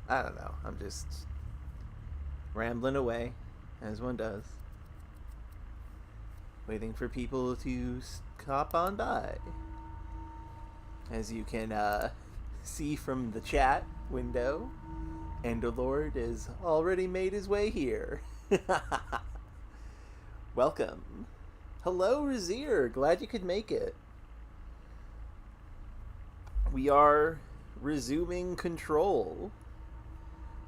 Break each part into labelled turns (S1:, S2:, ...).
S1: I don't know. I'm just rambling away, as one does, waiting for people to hop on by. As you can see from the chat window, Endorlord has already made his way here. Welcome. Hello, Razir. Glad you could make it. We are resuming control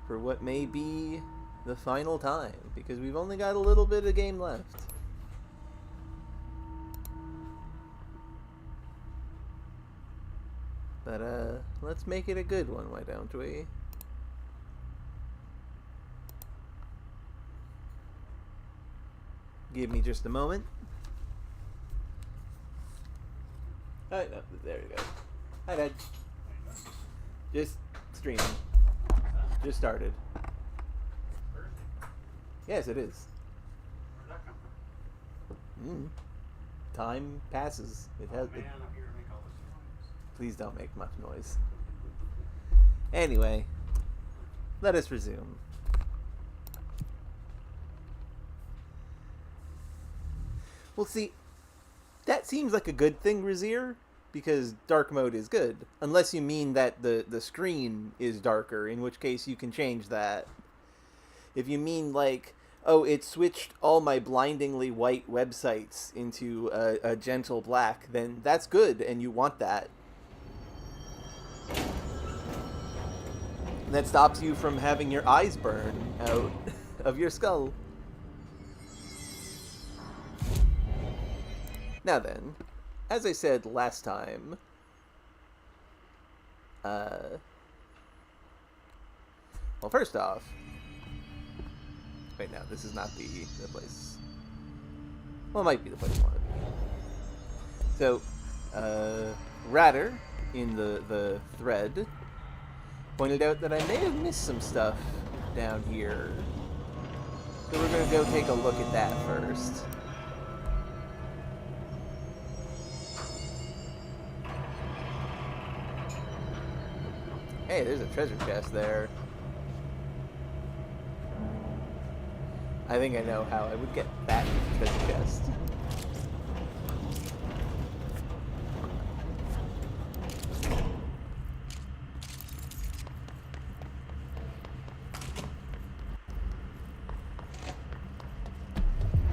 S1: for what may be the final time, because we've only got a little bit of game left. But let's make it a good one, why don't we? Give me just a moment. Oh, no, there you go. Hi, Dad. Just streaming. Just started. Yes, it is.
S2: Where'd that come from?
S1: Time passes. It has.
S2: Man, I'm here to make all this noise.
S1: Please don't make much noise. Anyway, let us resume. Well, see, that seems like a good thing, Razir, because dark mode is good. Unless you mean that the screen is darker, in which case you can change that. If you mean, like, oh, it switched all my blindingly white websites into a gentle black, then that's good, and you want that. And that stops you from having your eyes burn out of your skull. Now then, as I said last time, well, first off, wait, no, this is not the place. Well, it might be the place I want to be. So, Ratter, in the thread, pointed out that I may have missed some stuff down here. So we're going to go take a look at that first. Hey, there's a treasure chest there. I think I know how I would get that treasure chest.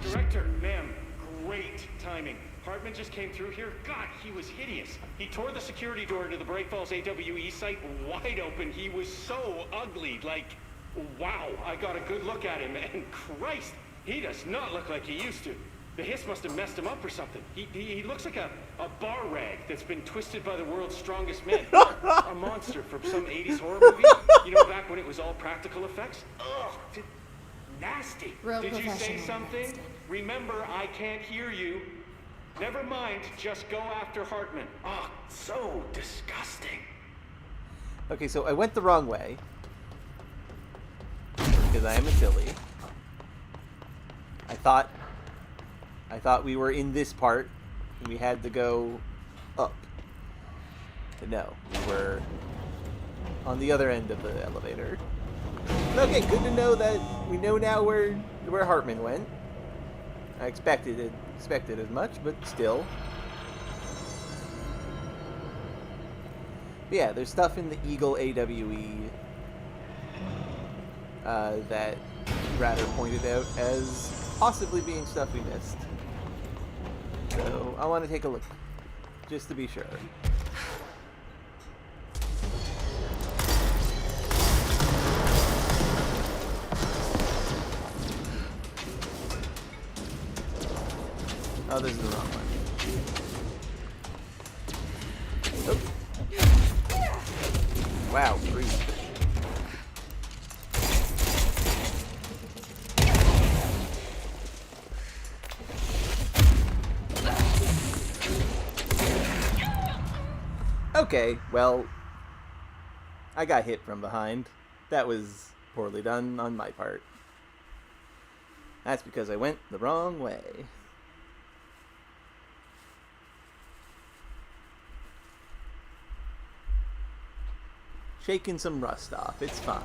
S2: Director, ma'am, great timing. Hartman just came through here. God, he was hideous. He tore the security door to the Bright Falls AWE site wide open. He was so ugly, like, wow. I got a good look at him, and Christ, he does not look like he used to. The hiss must have messed him up or something. He looks like a bar rag that's been twisted by the world's strongest men. A monster from some 80s horror movie. You know, back when it was all practical effects? Ugh, nasty.
S3: Real
S2: Did you say
S3: professional.
S2: something? Remember, I can't hear you. Never mind, just go after Hartman. Oh, so disgusting.
S1: Okay, so I went the wrong way. Because I am a silly. I thought we were in this part, and we had to go up. But no, we were on the other end of the elevator. Okay, good to know that we know now where Hartman went. I expected as much, but still. But yeah, there's stuff in the Eagle AWE that Ratter pointed out as possibly being stuff we missed. So I want to take a look, just to be sure. Oh, this is the wrong one. Oh. Wow, breathe. Okay, well, I got hit from behind. That was poorly done on my part. That's because I went the wrong way. Shaking some rust off, it's fine.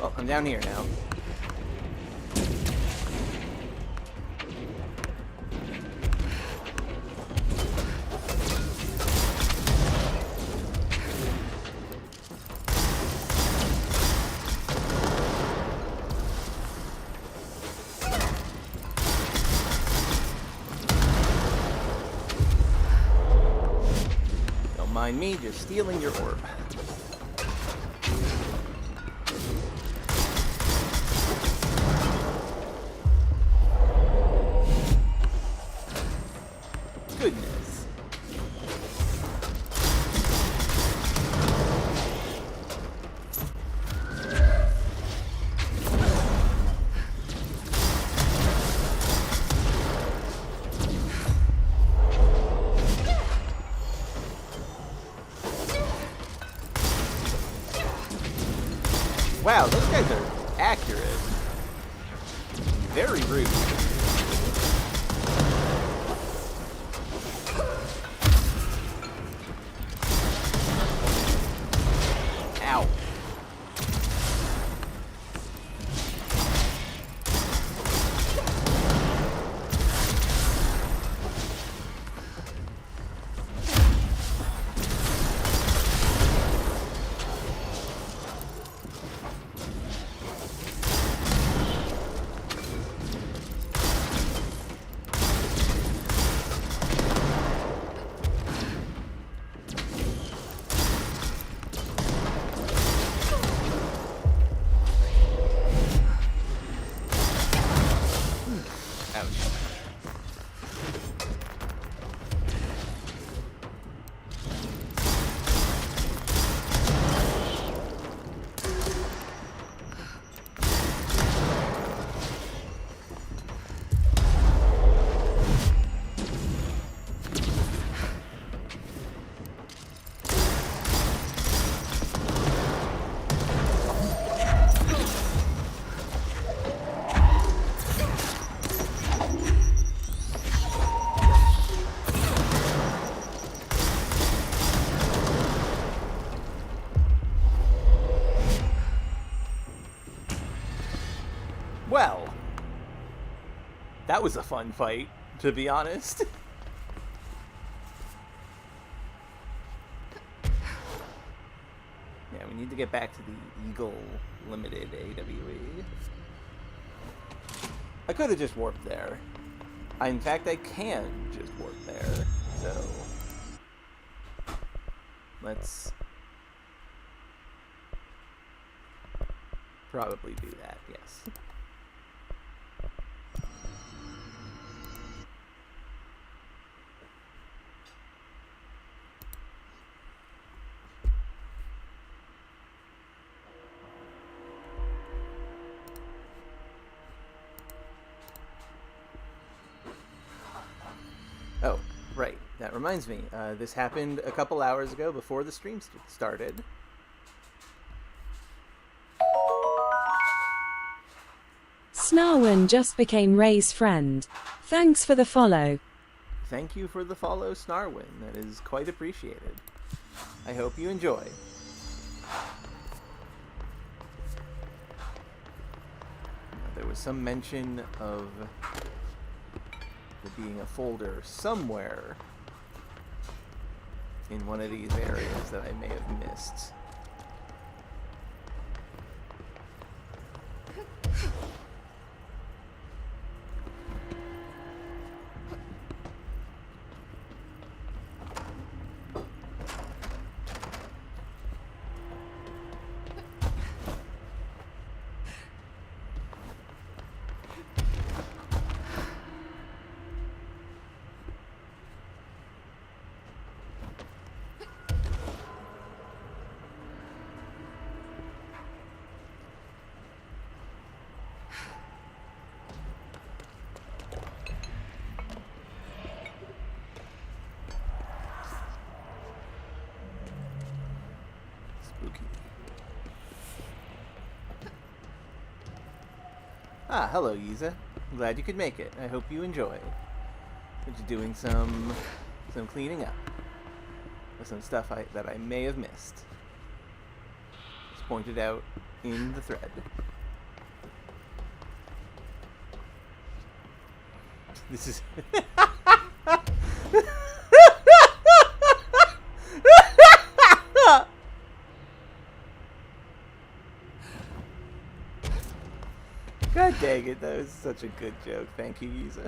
S1: Well, I'm down here now. Don't mind me just stealing your orb. Goodness. Wow, those guys are accurate. Very rude. Ow. Well, that was a fun fight, to be honest. Yeah, we need to get back to the Eagle Limited AWE. I could have just warped there. In fact, I can just warp there. So, let's probably do that, yes. Right. That reminds me. This happened a couple hours ago before the stream started.
S3: Snarwin just became Ray's friend. Thanks for the follow.
S1: Thank you for the follow, Snarwin. That is quite appreciated. I hope you enjoy. There was some mention of there being a folder somewhere in one of these areas that I may have missed. Ah, hello, Yiza. I'm glad you could make it. I hope you enjoy. You're doing some cleaning up with some stuff that I may have missed. It's pointed out in the thread. This is... God dang it, that was such a good joke. Thank you, Yiza.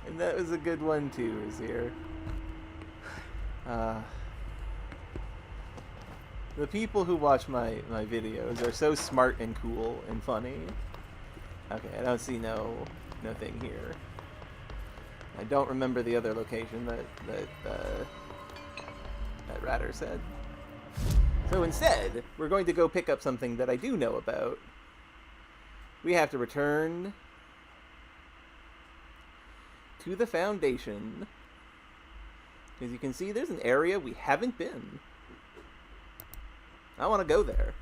S1: And that was a good one too, Razir. The people who watch my videos are so smart and cool and funny. Okay, I don't see no thing here. I don't remember the other location that Ratter said. So instead, we're going to go pick up something that I do know about. We have to return to the Foundation. As you can see, there's an area we haven't been. I want to go there.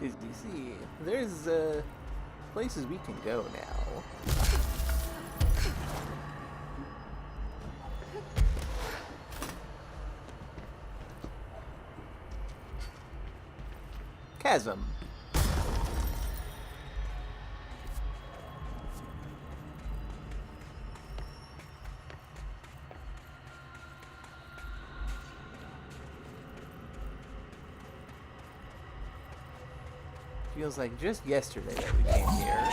S1: Because you see, there's places we can go now. Chasm. Feels like just yesterday that we came here.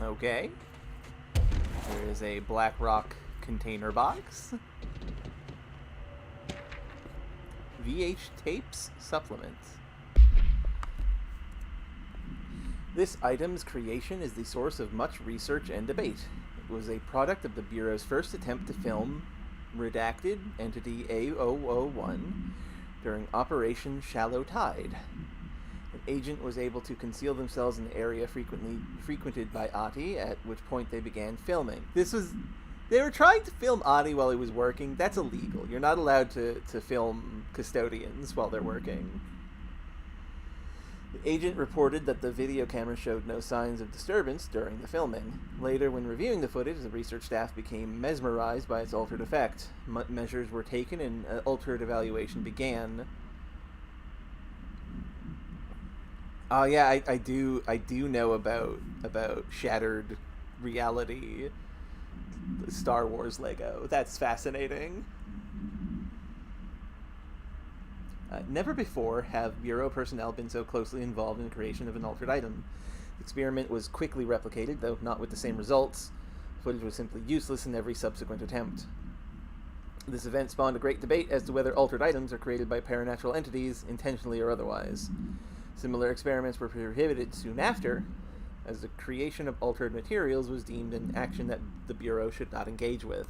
S1: Okay. There is a black rock container box. VH tapes supplement. This item's creation is the source of much research and debate. It was a product of the Bureau's first attempt to film redacted entity A001 during Operation Shallow Tide. An agent was able to conceal themselves in an area frequented by Ati, at which point they began filming. They were trying to film Ati while he was working. That's illegal. You're not allowed to film custodians while they're working. The agent reported that the video camera showed no signs of disturbance during the filming. Later, when reviewing the footage, the research staff became mesmerized by its altered effect. Measures were taken and altered evaluation began. Oh yeah, I do know about shattered reality Star Wars Lego. That's fascinating. Never before have Bureau personnel been so closely involved in the creation of an altered item. The experiment was quickly replicated, though not with the same results. Footage was simply useless in every subsequent attempt. This event spawned a great debate as to whether altered items are created by paranatural entities, intentionally or otherwise. Similar experiments were prohibited soon after, as the creation of altered materials was deemed an action that the Bureau should not engage with.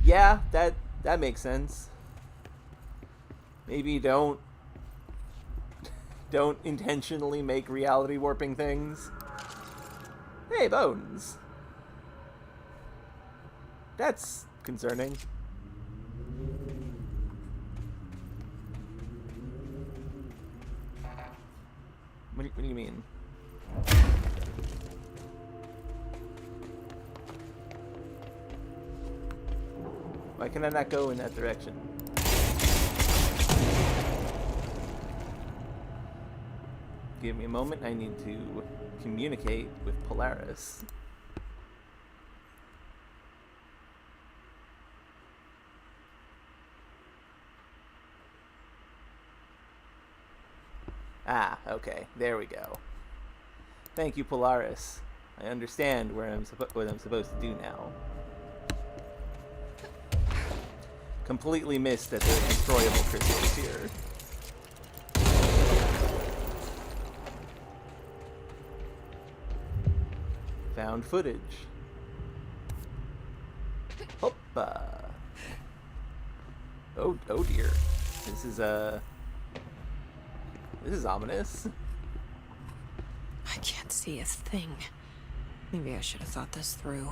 S1: Yeah, that makes sense. Maybe don't intentionally make reality warping things. Hey, bones. That's concerning. What do you mean? Why can I not go in that direction? Give me a moment. I need to communicate with Polaris. Ah, okay. There we go. Thank you, Polaris. I understand what I'm supposed to do now. Completely missed that there's destroyable crystals here. Found footage. Hoppa. Oh dear. This is ominous.
S4: I can't see a thing. Maybe I should have thought this through.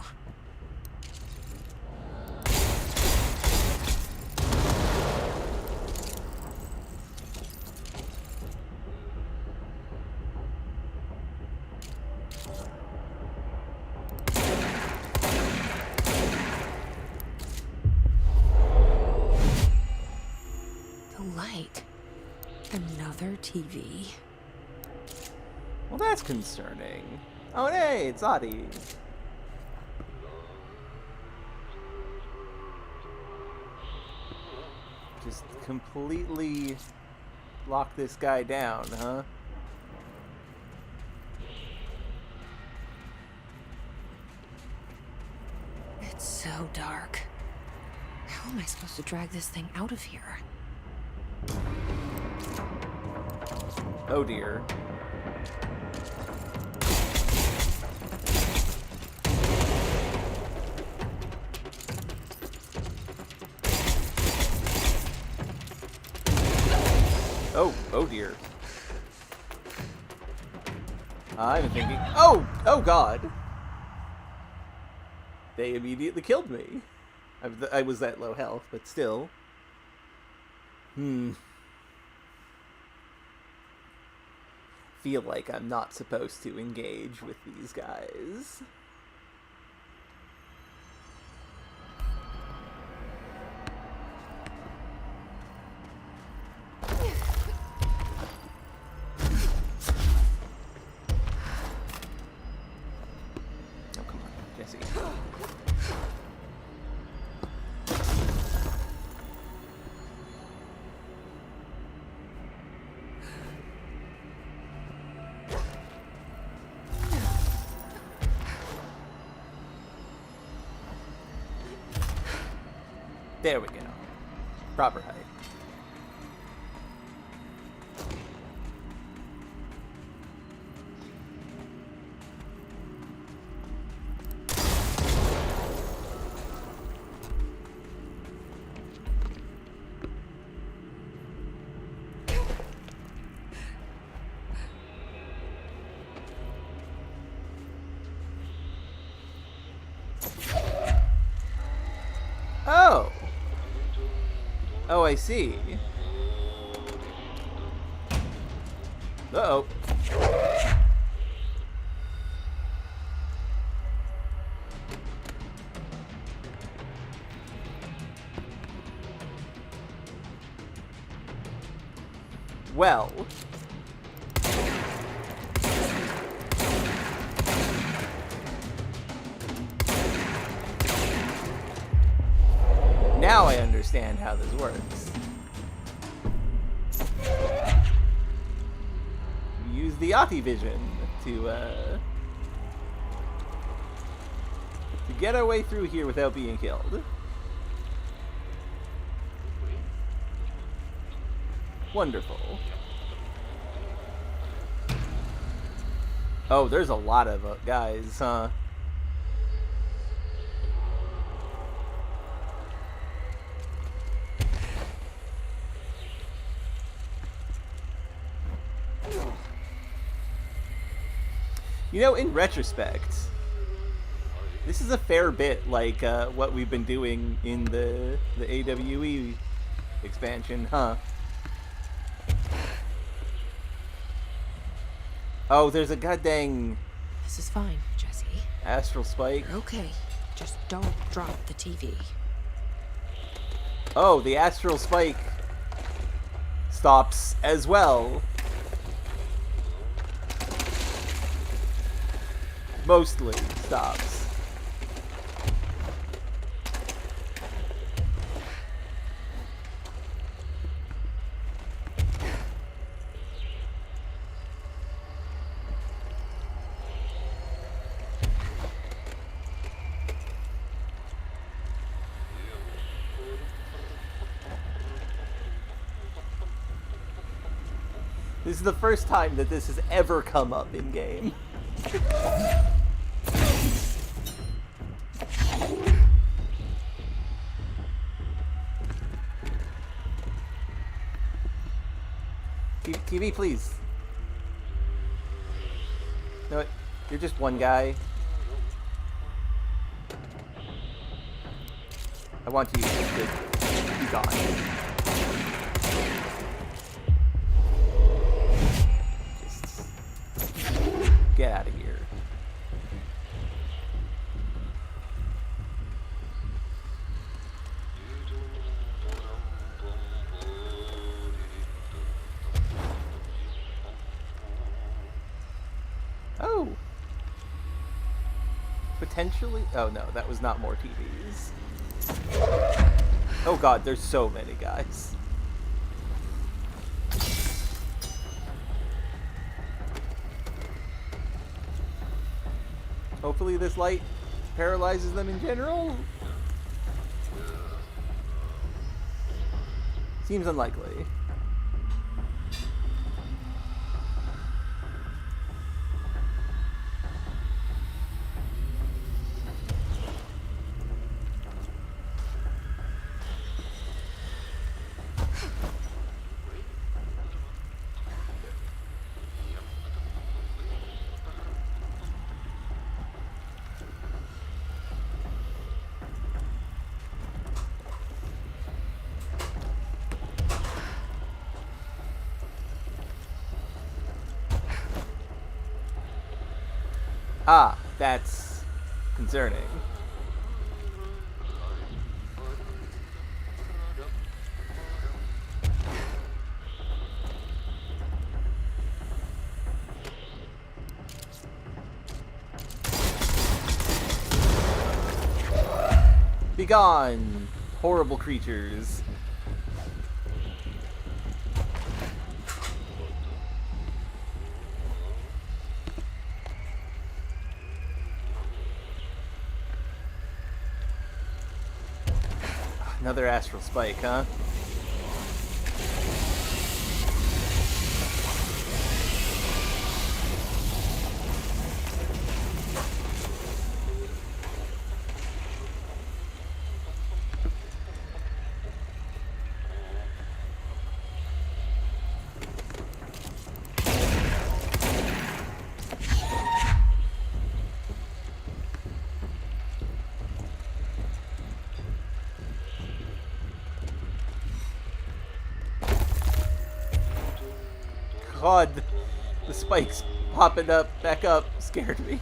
S4: The light. Another TV.
S1: Well, that's concerning. Oh, hey, it's Zodi. Just completely lock this guy down, huh?
S4: It's so dark. How am I supposed to drag this thing out of here?
S1: Oh dear. Oh dear. I'm thinking, oh god! They immediately killed me. I was at low health, but still. Feel like I'm not supposed to engage with these guys. Oh, come on, Jesse. There we go. Proper height. Oh! Oh, I see. Uh-oh. Well. Now I understand how this works. Use the Ati vision to get our way through here without being killed. Wonderful. Oh, there's a lot of guys, huh? You know, in retrospect, this is a fair bit like what we've been doing in the AWE expansion, huh? Oh, there's a goddamn
S4: This is fine, Jesse.
S1: astral spike.
S4: You're okay. Just don't drop the TV.
S1: Oh, the astral spike stops as well. Mostly stops. This is the first time that this has ever come up in game. TV, please. No, you're just one guy. I want you to be gone. Just get out of here. Oh. Potentially? Oh no, that was not more TVs. Oh god, there's so many guys. Hopefully this light paralyzes them in general. Seems unlikely. Ah, that's concerning. Begone, horrible creatures. Another astral spike, huh? God, the spikes popping up, back up, scared me.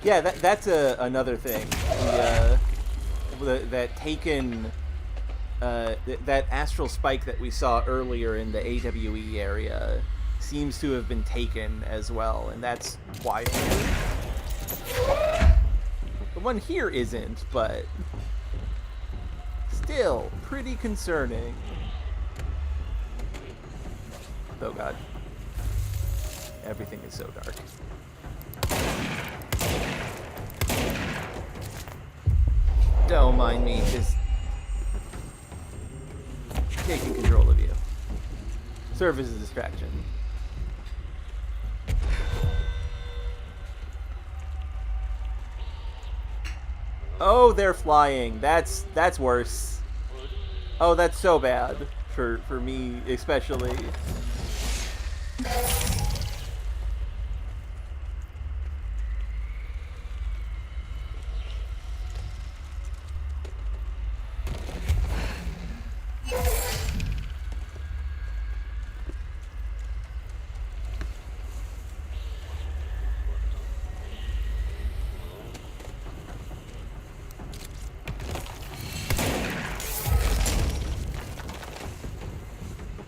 S1: Yeah, that's another thing. That Taken that astral spike that we saw earlier in the AWE area seems to have been taken as well, and that's why the one here isn't, but still pretty concerning. Oh god. Everything is so dark. Don't mind me, just taking control of you. Serve as a distraction. Oh, they're flying. That's worse. Oh, that's so bad for me especially.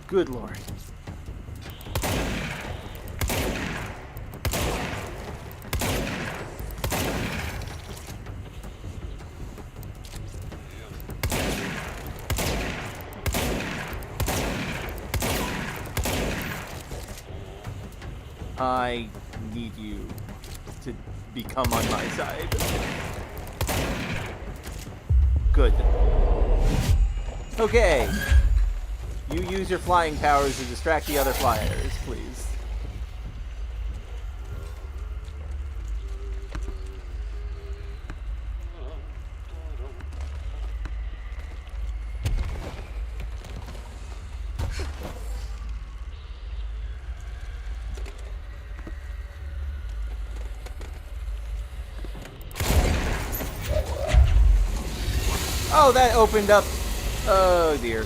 S1: Good lord. I need you to become on my side. Good. Okay. You use your flying powers to distract the other flyers, please. Oh, that opened up. Oh dear.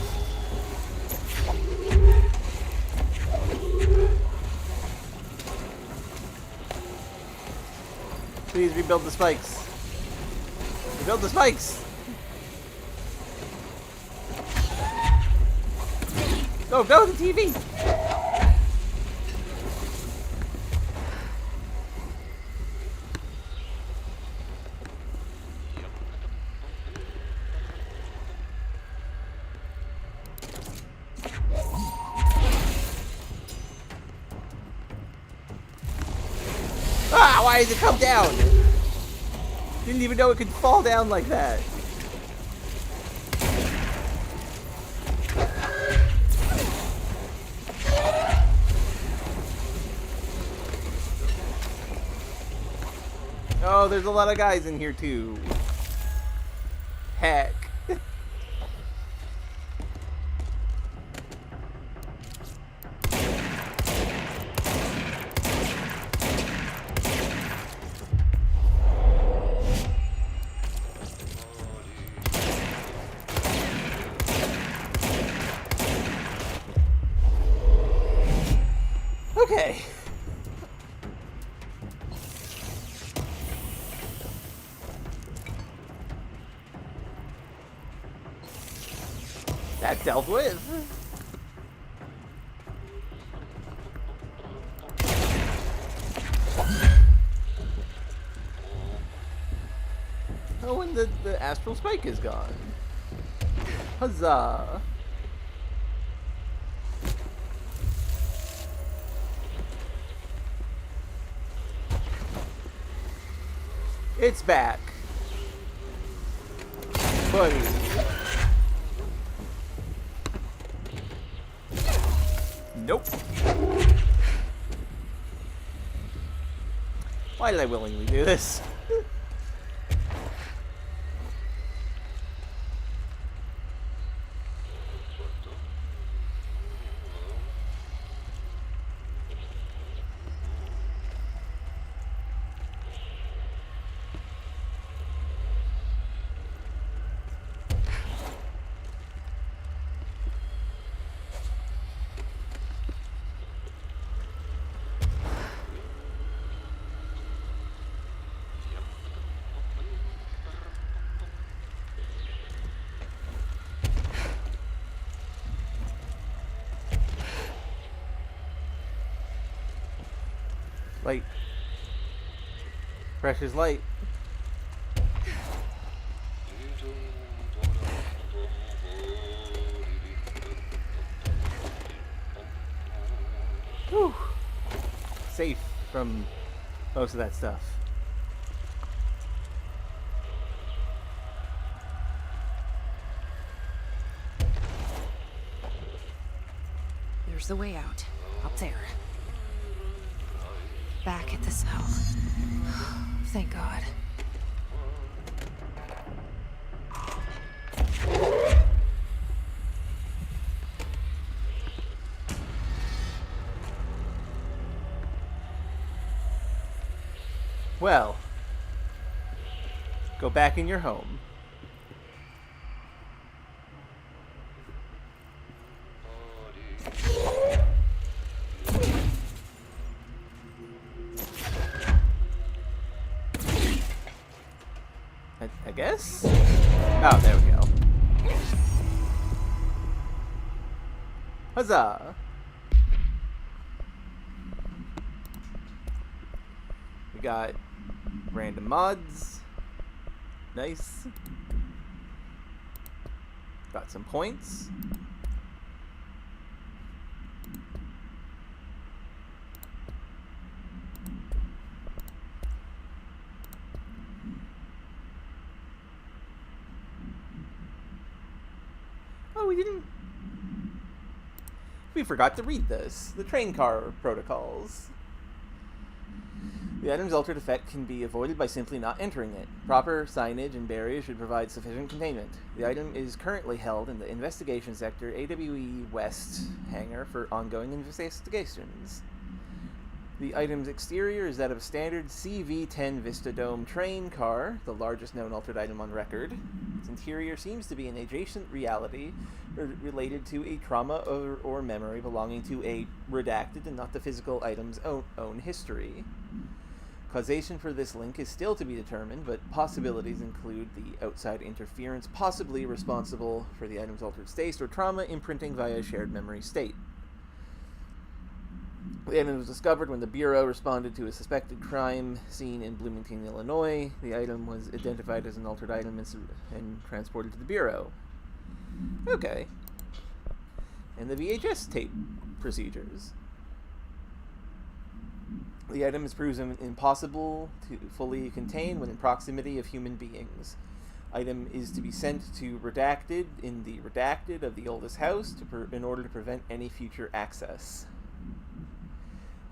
S1: Please rebuild the spikes. Rebuild the spikes! Go, go, the TV! Ah, why did it come down? Didn't even know it could fall down like that. Oh, there's a lot of guys in here too. Heck. Okay. That dealt with. Oh, and the astral spike is gone. Huzzah. It's back. Buddy. Nope. Why did I willingly do this? Light. Precious light. Whew. Safe from most of that stuff.
S4: There's the way out. Up there. Back at the cell. Thank God.
S1: Well, go back in your home. I guess? Oh, there we go. Huzzah! We got random mods. Nice. Got some points. Oh, we forgot to read this. The train car protocols. The item's altered effect can be avoided by simply not entering it. Proper signage and barriers should provide sufficient containment. The item is currently held in the Investigation Sector AWE West hangar for ongoing investigations. The item's exterior is that of a standard CV-10 Vistadome train car, the largest known altered item on record. Its interior seems to be an adjacent reality related to a trauma or memory belonging to a redacted and not the physical item's own history. Causation for this link is still to be determined, but possibilities include the outside interference possibly responsible for the item's altered state or trauma imprinting via a shared memory state. The item was discovered when the Bureau responded to a suspected crime scene in Bloomington, Illinois. The item was identified as an altered item and transported to the Bureau. Okay. And the VHS tape procedures. The item is proven impossible to fully contain when in proximity of human beings. Item is to be sent to Redacted in the Redacted of the oldest house in order to prevent any future access.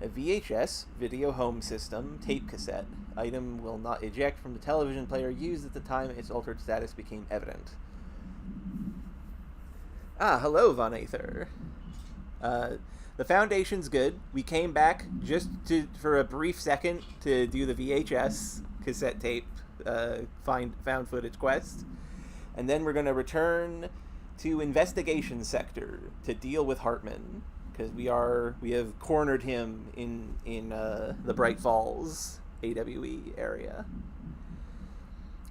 S1: A VHS, video home system, tape cassette. Item will not eject from the television player used at the time its altered status became evident. Ah, hello, Von Aether. The Foundation's good. We came back just for a brief second to do the VHS cassette tape found footage quest. And then we're going to return to Investigation Sector to deal with Hartman. Because we have cornered him in the Bright Falls AWE area.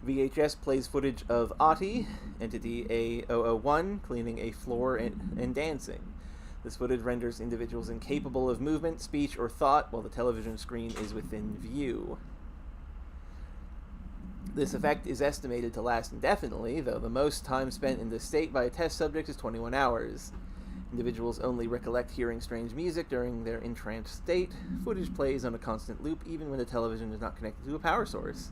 S1: VHS plays footage of Ati, Entity A001, cleaning a floor and dancing. This footage renders individuals incapable of movement, speech, or thought while the television screen is within view. This effect is estimated to last indefinitely, though the most time spent in this state by a test subject is 21 hours. Individuals only recollect hearing strange music during their entranced state. Footage plays on a constant loop even when the television is not connected to a power source.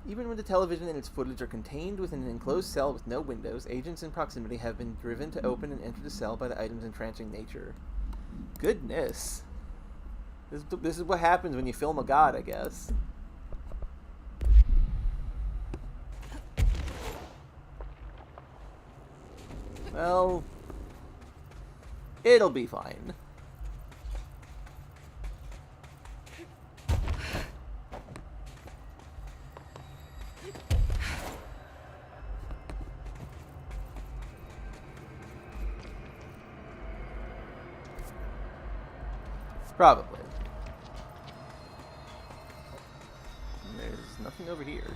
S1: Even when the television and its footage are contained within an enclosed cell with no windows, agents in proximity have been driven to open and enter the cell by the item's entrancing nature. Goodness. This is what happens when you film a god, I guess. Well, it'll be fine. Probably. And there's nothing over here.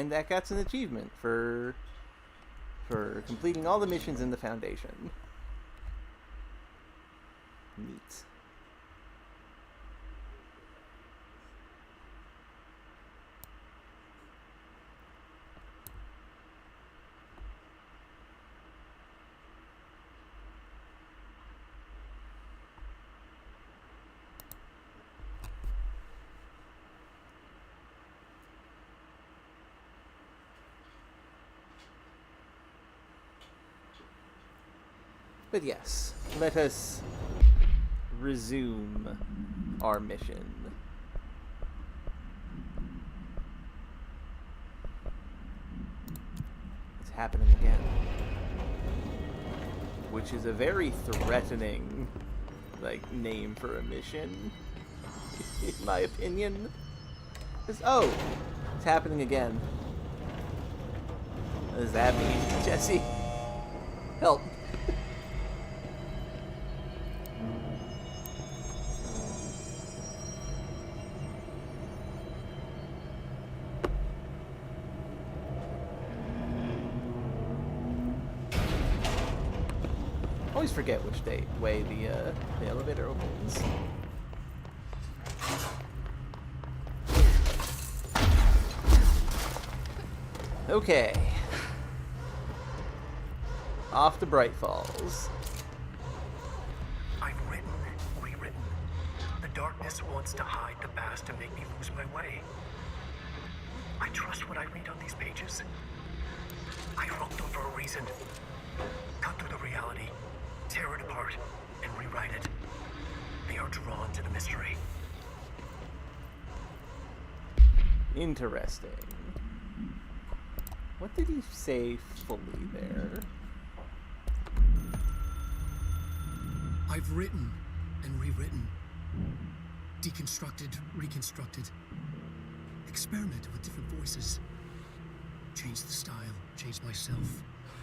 S1: and that gets an achievement for completing all the missions in the Foundation. Neat. But yes, let us resume our mission. It's happening again. Which is a very threatening, name for a mission, in my opinion. It's happening again. What does that mean, Jesse? Help. I always forget which way the elevator opens. Okay. Off to Bright Falls.
S5: I've written, rewritten. The darkness wants to hide the past to make me lose my way. I trust what I read on these pages. I wrote them for a reason. Cut through the reality, tear it apart, and rewrite it. They are drawn to the mystery.
S1: Interesting. What did he say fully there?
S5: I've written and rewritten. Deconstructed, reconstructed. Experimented with different voices. Changed the style, changed myself.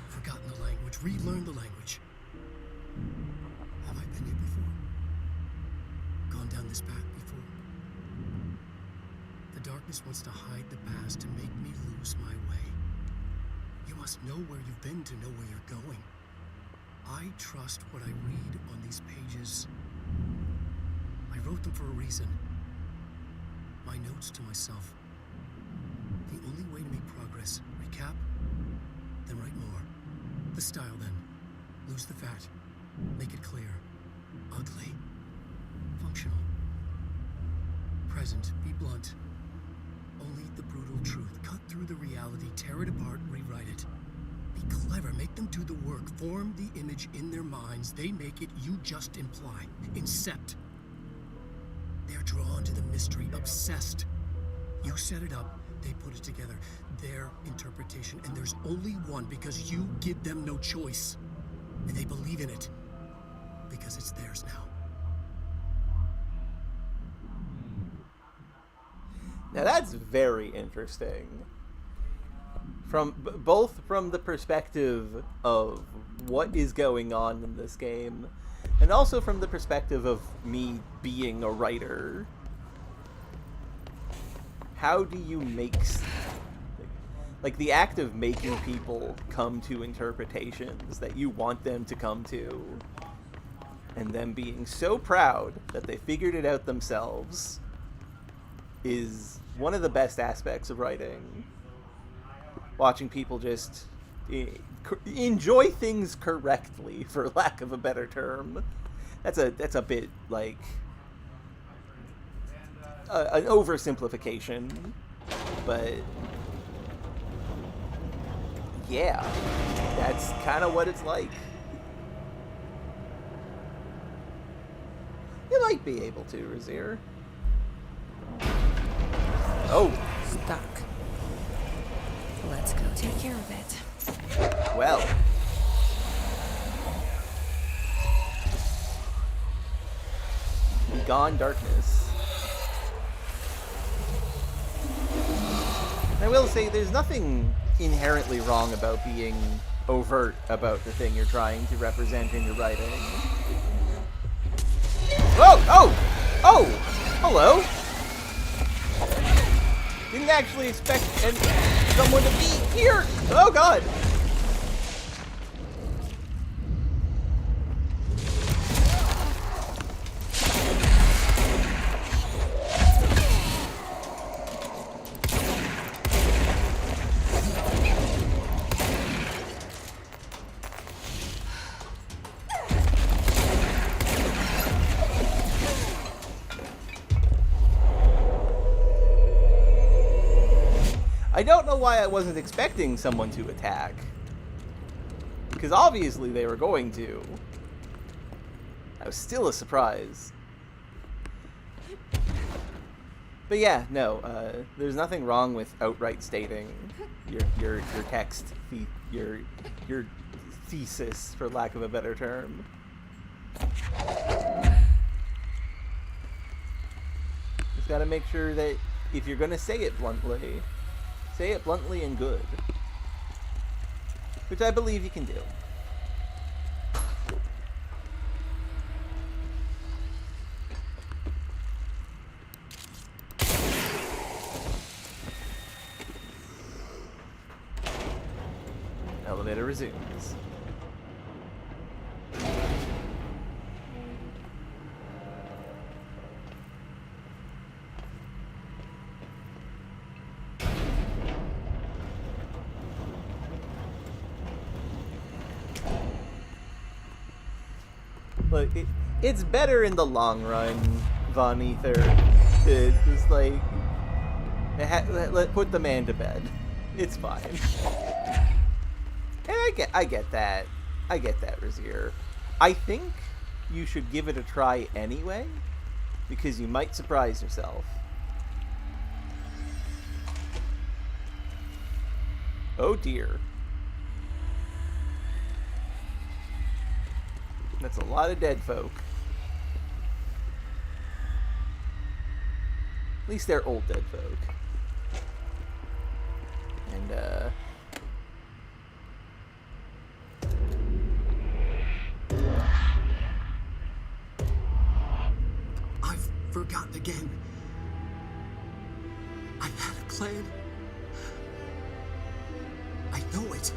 S5: Forgotten the language, relearned the language. Have I been here before? Gone down this path before? The darkness wants to hide the past to make me lose my way. You must know where you've been to know where you're going. I trust what I read on these pages. I wrote them for a reason. My notes to myself. The only way to make progress, recap, then write more. The style then. Lose the fat. Make it clear. Ugly. Functional. Present. Be blunt. Only the brutal truth. Cut through the reality. Tear it apart. Rewrite it. Be clever. Make them do the work. Form the image in their minds. They make it. You just imply. Incept. They're drawn to the mystery. Obsessed. You set it up. They put it together. Their interpretation. And there's only one because you give them no choice. And they believe in it. Because it's theirs now.
S1: Now that's very interesting. From both from the perspective of what is going on in this game, and also from the perspective of me being a writer. How do you make, the act of making people come to interpretations that you want them to come to, and them being so proud that they figured it out themselves, is one of the best aspects of writing. Watching people just enjoy things correctly, for lack of a better term. That's a bit like an oversimplification, but yeah, that's kind of what it's like. You might be able to, Razir. Oh.
S4: Stuck. Let's go take care of it.
S1: Well. Begone darkness. I will say there's nothing inherently wrong about being overt about the thing you're trying to represent in your writing. Oh! Oh! Oh! Hello! Didn't actually expect someone to be here. Oh god. I don't know why I wasn't expecting someone to attack. Because obviously they were going to. That was still a surprise. But yeah, no, there's nothing wrong with outright stating your text, your thesis, for lack of a better term. Just gotta make sure that if you're gonna say it bluntly and good. Which I believe you can do. Elevator resumes. Look, it's better in the long run, Von Ether, to just like put the man to bed. It's fine. And I get that. I get that, Razier. I think you should give it a try anyway, because you might surprise yourself. Oh dear. That's a lot of dead folk. At least they're old dead folk. And,
S5: I've forgotten again. I had a plan. I know it.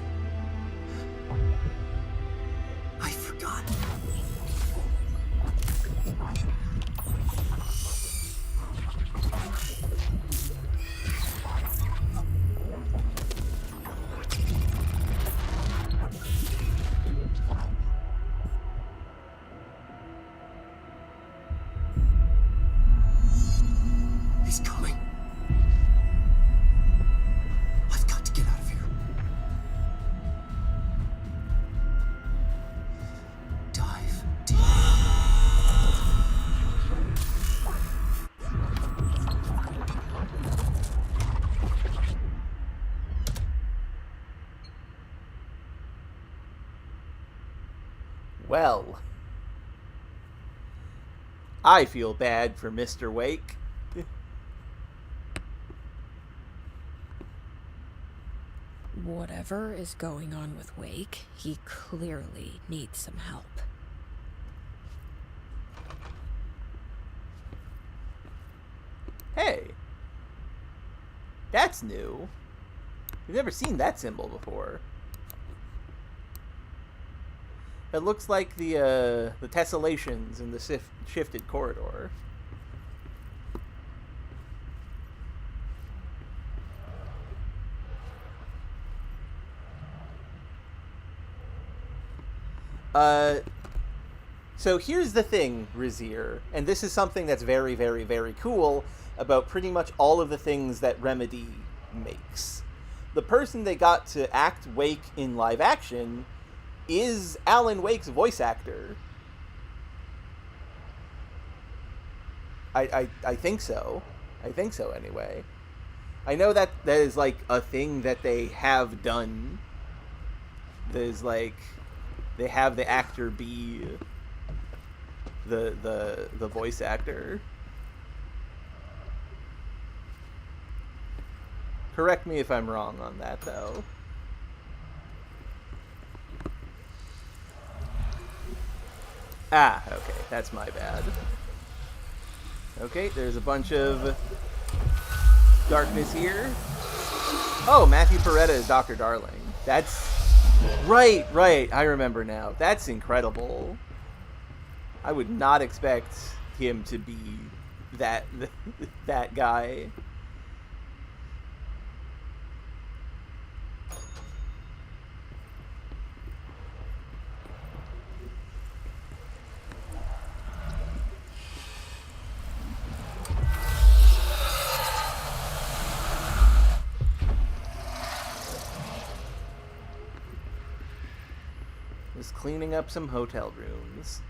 S5: I forgot. He's coming. I've got to get out of here. Dive deep.
S1: well. I feel bad for Mr. Wake.
S4: Whatever is going on with Wake, he clearly needs some help.
S1: Hey. That's new. We've never seen that symbol before. It looks like the tessellations in the shifted corridor. So here's the thing, Razier, and this is something that's very, very, very cool about pretty much all of the things that Remedy makes. The person they got to act Wake in live action is Alan Wake's voice actor. I think so. I think so, anyway. I know that is, like, a thing that they have done. There's, like, they have the actor be the voice actor. Correct me if I'm wrong on that, though. Ah, okay, that's my bad. Okay, there's a bunch of darkness here. Oh, Matthew Peretta is Dr. Darling. That's... Right. I remember now. That's incredible. I would not expect him to be that guy. Just cleaning up some hotel rooms.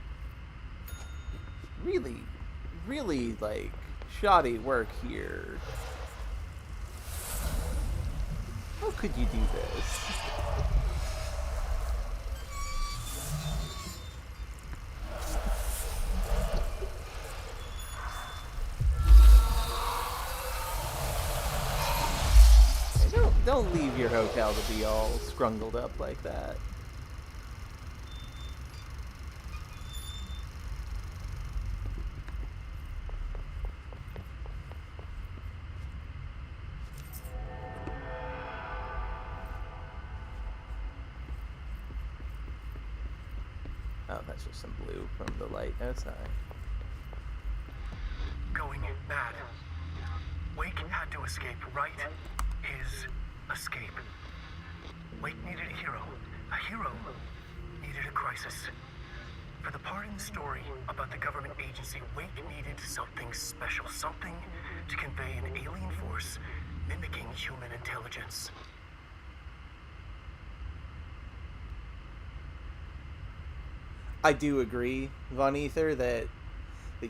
S1: Really, like, shoddy work here. How could you do this? Hey, don't leave your hotel to be all scrungled up like that. Oh, that's just some blue from the light outside.
S5: Going mad. Wake had to escape, right? His escape. Wake needed a hero. A hero needed a crisis. For the part in the story about the government agency, Wake needed something special. Something to convey an alien force mimicking human intelligence.
S1: I do agree, Von Ether, that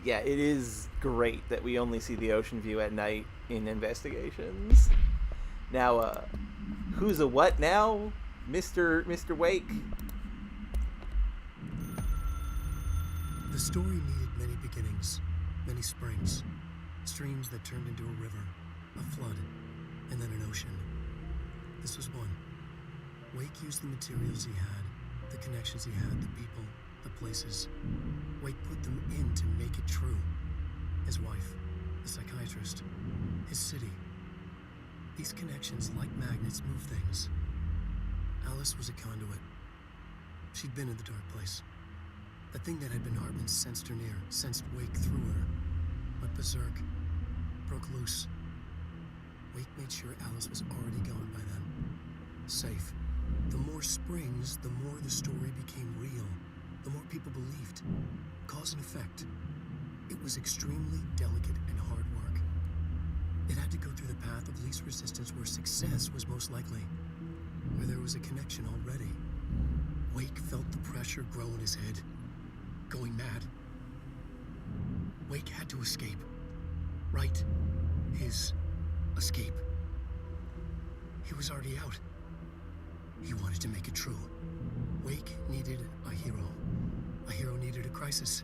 S1: yeah, it is great that we only see the ocean view at night in investigations. Now, who's a what now? Mr. Wake?
S5: The story needed many beginnings, many springs, streams that turned into a river, a flood, and then an ocean. This was one. Wake used the materials he had, the connections he had, the people, the places. Wake put them in to make it true. His wife, the psychiatrist, his city. These connections, like magnets, move things. Alice was a conduit. She'd been in the dark place. The thing that had been Hartman sensed her near, sensed Wake through her. Went berserk, broke loose. Wake made sure Alice was already gone by then. Safe. The more springs, the more the story became real. The more people believed. Cause and effect. It was extremely delicate and hard work. It had to go through the path of least resistance where success was most likely. Where there was a connection already. Wake felt the pressure grow in his head. Going mad. Wake had to escape. Right. His escape. He was already out. He wanted to make it true. Wake needed a hero. A hero needed a crisis.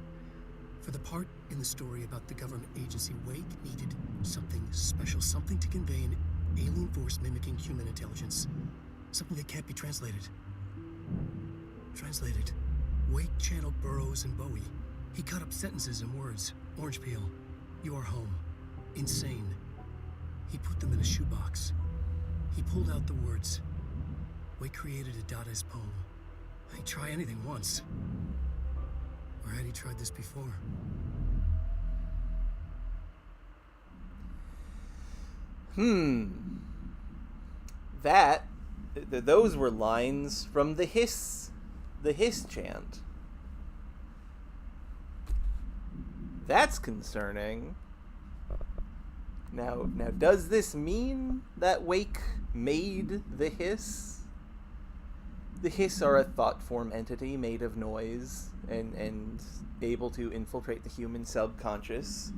S5: For the part in the story about the government agency, Wake needed something special, something to convey an alien force mimicking human intelligence. Something that can't be translated. Translated. Wake channeled Burroughs and Bowie. He cut up sentences and words. Orange peel. You are home. Insane. He put them in a shoebox. He pulled out the words. Wake created a Dadaist poem. I'd try anything once. Or had he tried this before?
S1: Those were lines from the hiss chant. That's concerning. Now, does this mean that Wake made the hiss? The hiss are a thought form entity made of noise and able to infiltrate the human subconscious.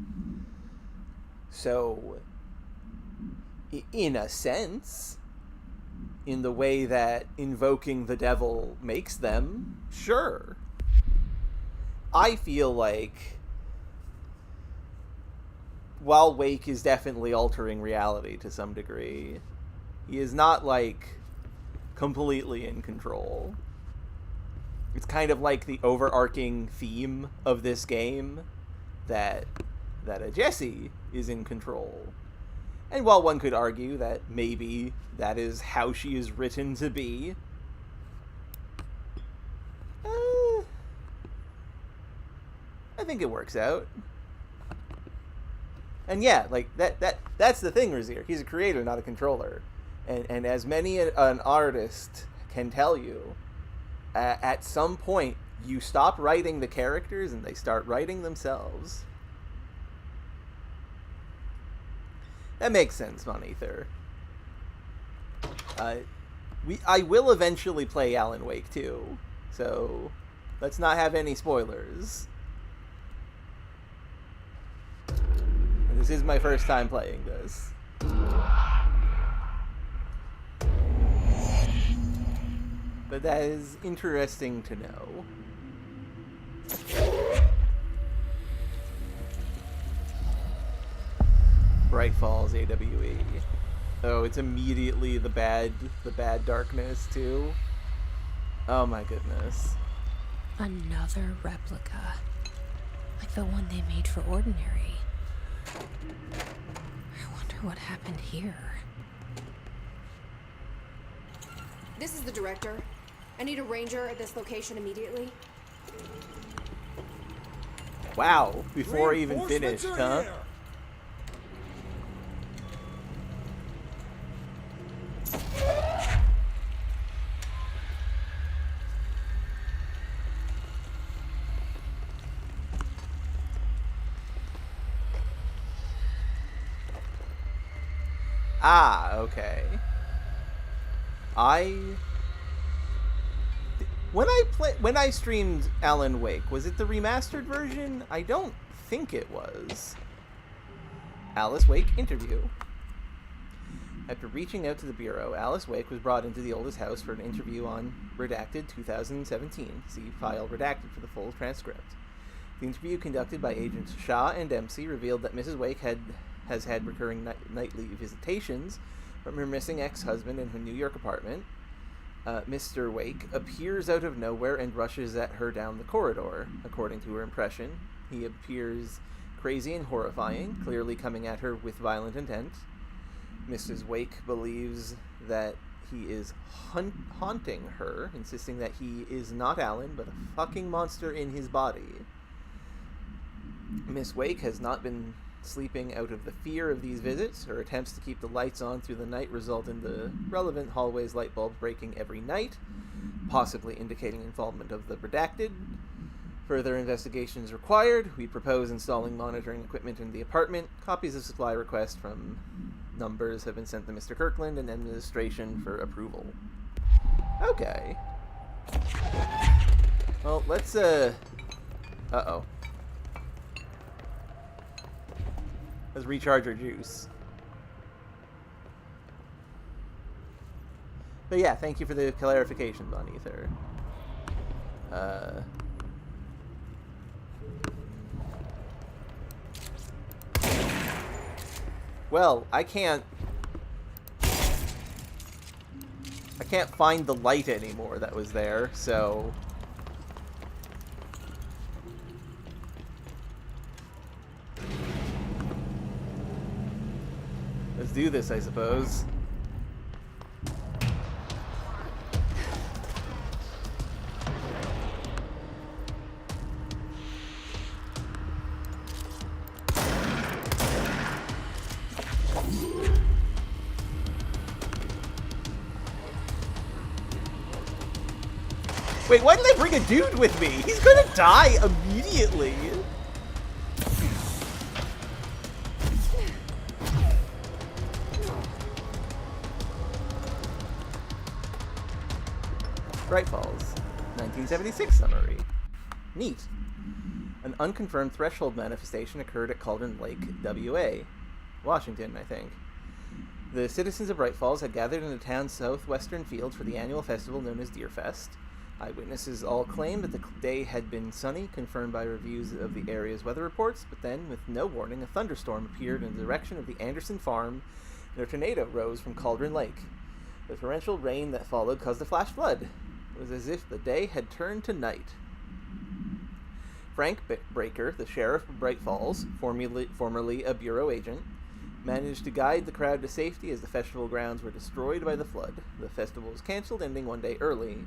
S1: So, in a sense, in the way that invoking the devil makes them, sure. I feel like while Wake is definitely altering reality to some degree, he is not, like, completely in control. It's kind of like the overarching theme of this game that Jesse is in control. And while one could argue that maybe that is how she is written to be, I think it works out. And yeah, like that's the thing, Razir. He's a creator, not a controller. And as many an artist can tell you, at some point you stop writing the characters and they start writing themselves. That makes sense, Monether. I will eventually play Alan Wake 2, so let's not have any spoilers. And this is my first time playing this. But that is interesting to know. Bright Falls AWE. Oh, it's immediately the bad darkness too. Oh my goodness.
S4: Another replica. Like the one they made for Ordinary. I wonder what happened here.
S6: This is the director. I need a ranger at this location immediately.
S1: Wow, before I even finished, huh?
S5: Here.
S1: Ah, okay. When I streamed Alan Wake, was it the remastered version? I don't think it was. Alice Wake interview. After reaching out to the Bureau, Alice Wake was brought into the oldest house for an interview on Redacted 2017. See file Redacted for the full transcript. The interview conducted by Agents Shaw and Dempsey revealed that Mrs. Wake has had recurring nightly visitations from her missing ex-husband in her New York apartment. Mr. Wake appears out of nowhere and rushes at her down the corridor. According to her impression, he appears crazy and horrifying, clearly coming at her with violent intent. Mrs. Wake believes that he is haunting her, insisting that he is not Alan, but a fucking monster in his body. Miss Wake has not been sleeping out of the fear of these visits. Her attempts to keep the lights on through the night result in the relevant hallway's light bulbs breaking every night, possibly indicating involvement of the Redacted. Further investigation is required. We propose installing monitoring equipment in the apartment. Copies of supply requests from numbers have been sent to Mr. Kirkland and administration for approval. Okay. Well, let's, uh-oh. Let's recharge our juice. But yeah, thank you for the clarification, Bonether. Well, I can't find the light anymore that was there, so let's do this, I suppose. Wait, why did I bring a dude with me? He's gonna die immediately. Bright Falls, 1976 summary. Neat. An unconfirmed threshold manifestation occurred at Cauldron Lake, WA, Washington, I think. The citizens of Bright Falls had gathered in the town's southwestern field for the annual festival known as Deerfest. Eyewitnesses all claimed that the day had been sunny, confirmed by reviews of the area's weather reports, but then, with no warning, a thunderstorm appeared in the direction of the Anderson farm, and a tornado rose from Cauldron Lake. The torrential rain that followed caused a flash flood. It was as if the day had turned to night. Frank Breaker, the sheriff of Bright Falls, formerly a bureau agent, managed to guide the crowd to safety as the festival grounds were destroyed by the flood. The festival was cancelled, ending one day early.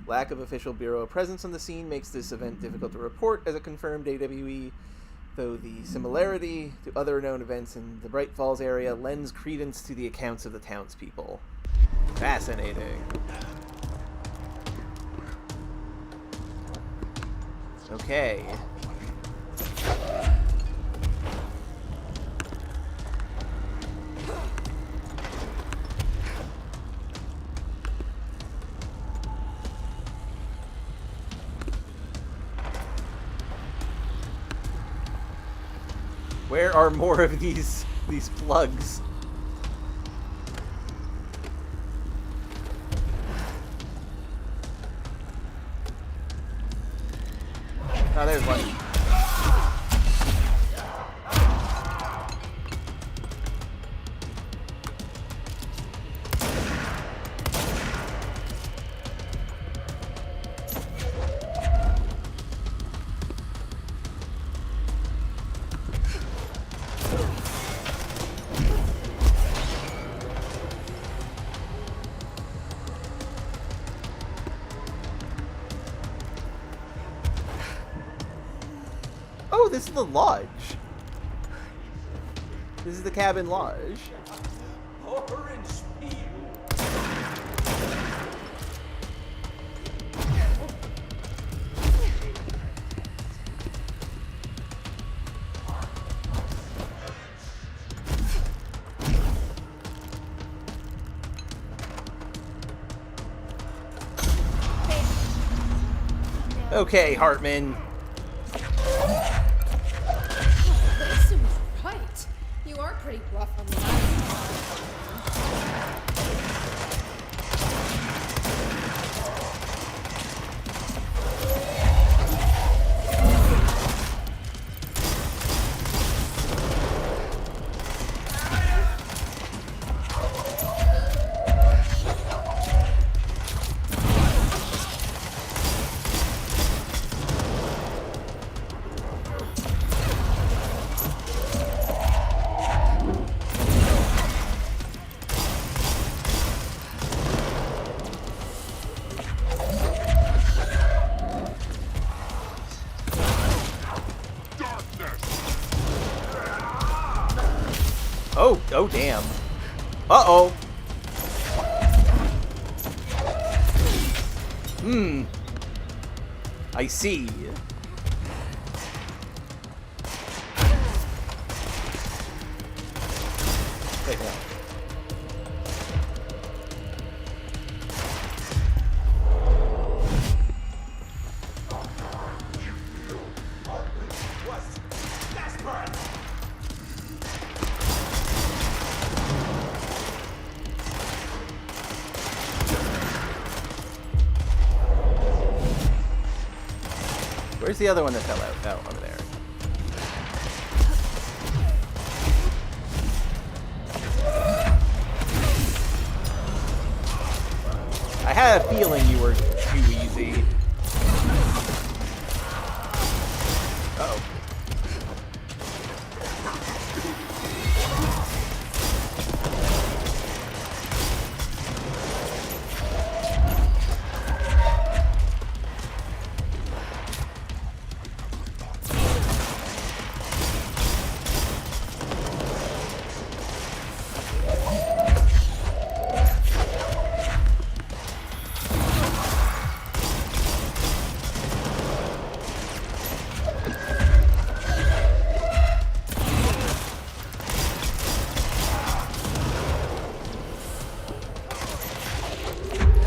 S1: Lack of official Bureau presence on the scene makes this event difficult to report as a confirmed AWE, though the similarity to other known events in the Bright Falls area lends credence to the accounts of the townspeople. Fascinating. Okay. Where are more of these plugs? Oh, there's one. Oh, this is the lodge. This is the cabin lodge. Okay, Hartman.
S6: That seems right. You are pretty rough on the
S1: Oh damn. Uh-oh. I see. Wait, no. Where's the other one that fell out? Oh, over there. I had a feeling you were too easy. Uh-oh.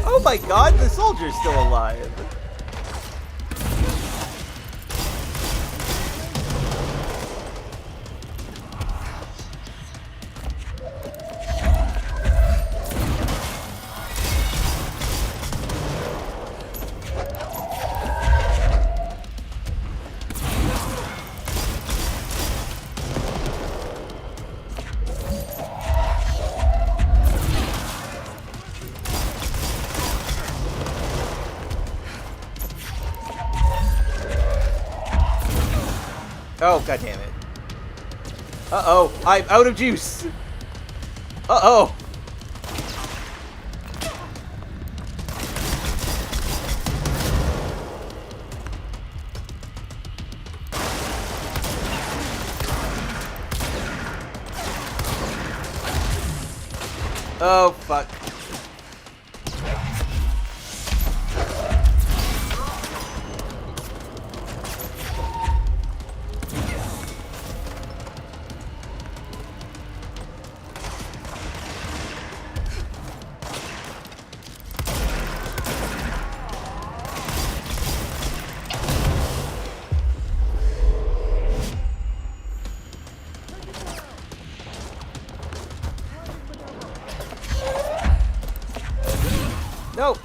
S1: Oh my god, the soldier's still alive. Oh, god damn it. Uh-oh, I'm out of juice. Uh-oh. Oh, fuck. No.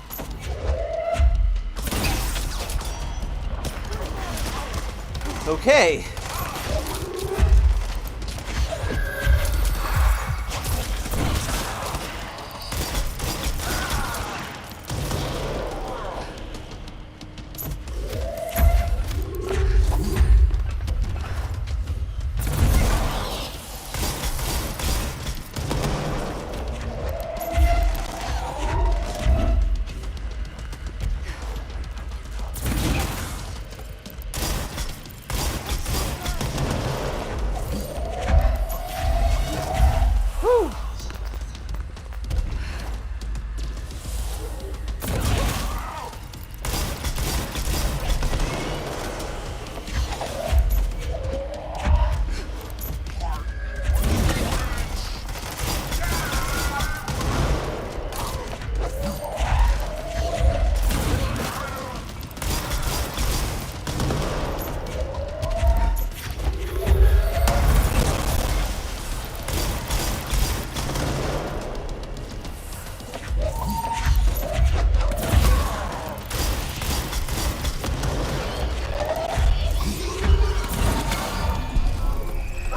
S1: Okay. Whew.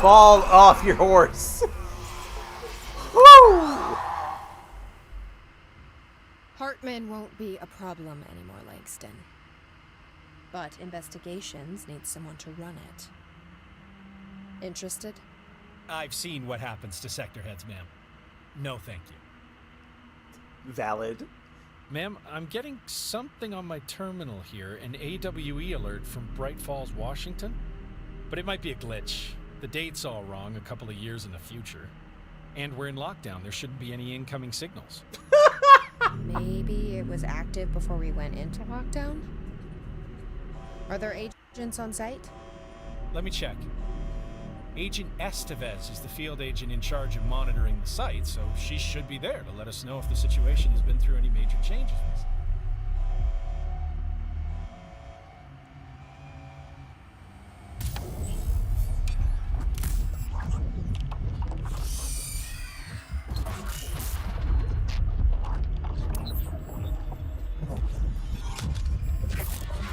S1: Fall off your horse. Woo!
S6: Hartman won't be a problem anymore, Langston. But investigations need someone to run it. Interested?
S7: I've seen what happens to sector heads, ma'am. No, thank you.
S1: Valid.
S7: Ma'am, I'm getting something on my terminal here, an AWE alert from Bright Falls, Washington. But it might be a glitch. The date's all wrong, a couple of years in the future. And we're in lockdown. There shouldn't be any incoming signals.
S6: Maybe it was active before we went into lockdown? Are there agents on site?
S7: Let me check. Agent Estevez is the field agent in charge of monitoring the site, so she should be there to let us know if the situation has been through any major changes.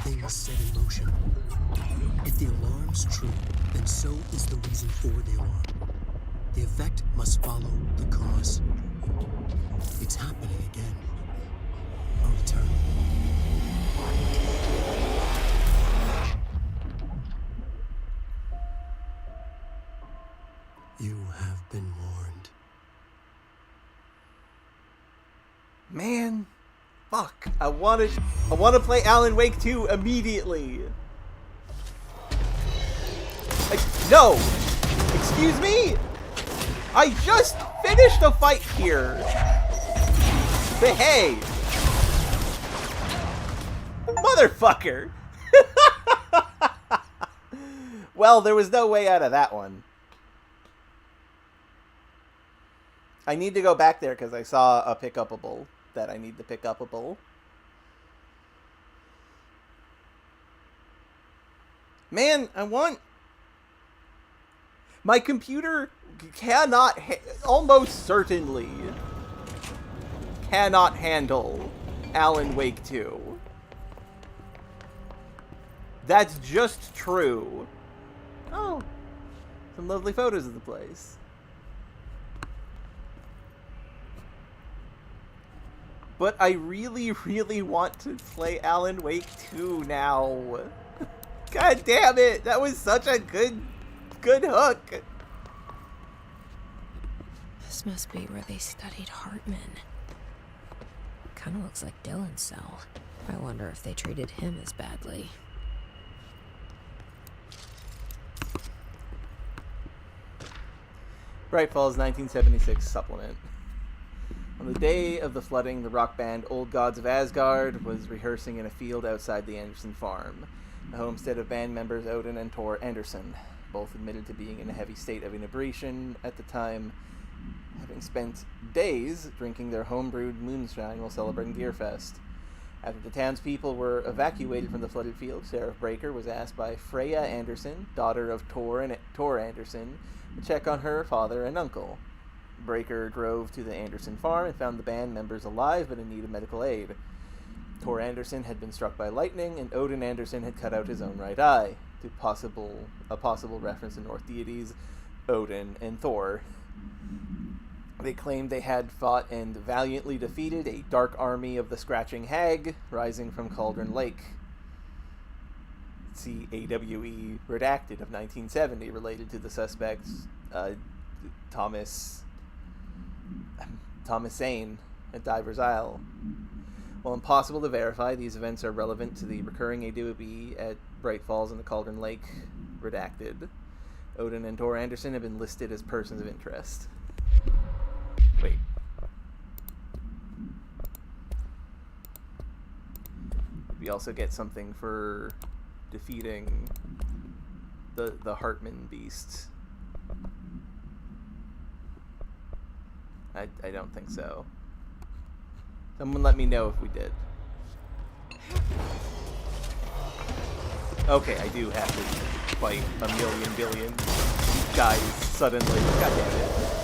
S5: Things set in motion. If the alarm's true, then so is the reason for the alarm. The effect must follow the cause. It's happening again. A return. You have been warned.
S1: Man, fuck. I want to play Alan Wake 2 immediately. Like, no. Excuse me? I just finished a fight here. Behave. Motherfucker. Well, there was no way out of that one. I need to go back there because I saw a pick-upable that I need to pick upable. Man, I want... My computer cannot, almost certainly, cannot handle Alan Wake 2. That's just true. Oh, some lovely photos of the place. But I really, really want to play Alan Wake 2 now. God damn it! That was such a good hook.
S4: This must be where they studied Hartman. Kinda looks like Dylan's cell. I wonder if they treated him as badly.
S1: Bright Falls 1976 supplement. On the day of the flooding, the rock band Old Gods of Asgard was rehearsing in a field outside the Anderson farm, the homestead of band members Odin and Tor Anderson, both admitted to being in a heavy state of inebriation at the time, having spent days drinking their home-brewed moonshine while celebrating Gearfest. After the townspeople were evacuated from the flooded field, Sheriff Breaker was asked by Freya Anderson, daughter of Tor Anderson, to check on her father and uncle. Breaker drove to the Anderson farm and found the band members alive but in need of medical aid. Tor Anderson had been struck by lightning, and Odin Anderson had cut out his own right eye, to a possible reference to Norse deities Odin and Thor. They claimed they had fought and valiantly defeated a dark army of the Scratching Hag rising from Cauldron Lake. See AWE Redacted of 1970, related to the suspects Thomas Zane at Diver's Isle. While impossible to verify, these events are relevant to the recurring AWE at Bright Falls and the Cauldron Lake. Redacted. Odin and Tor Anderson have been listed as persons of interest. Wait. We also get something for defeating the Hartman beast. I don't think so. Someone let me know if we did. Okay, I do have to fight a million billion guys suddenly. God damn it.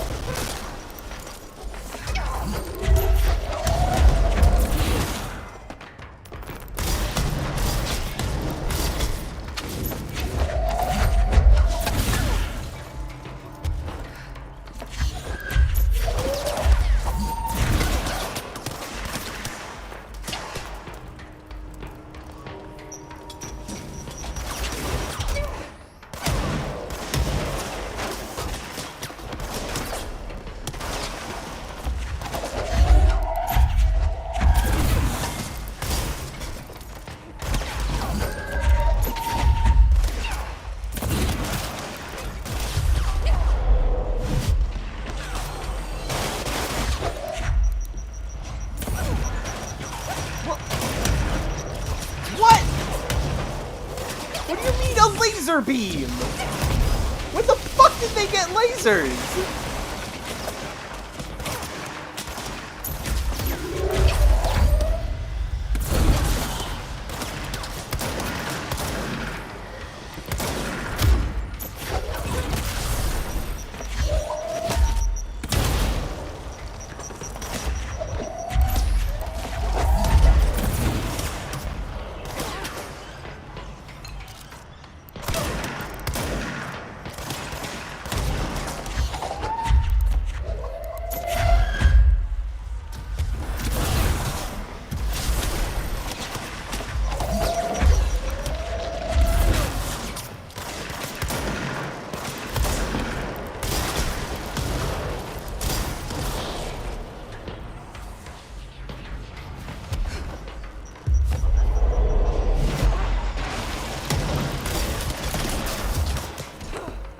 S1: Laser beam! When the fuck did they get lasers?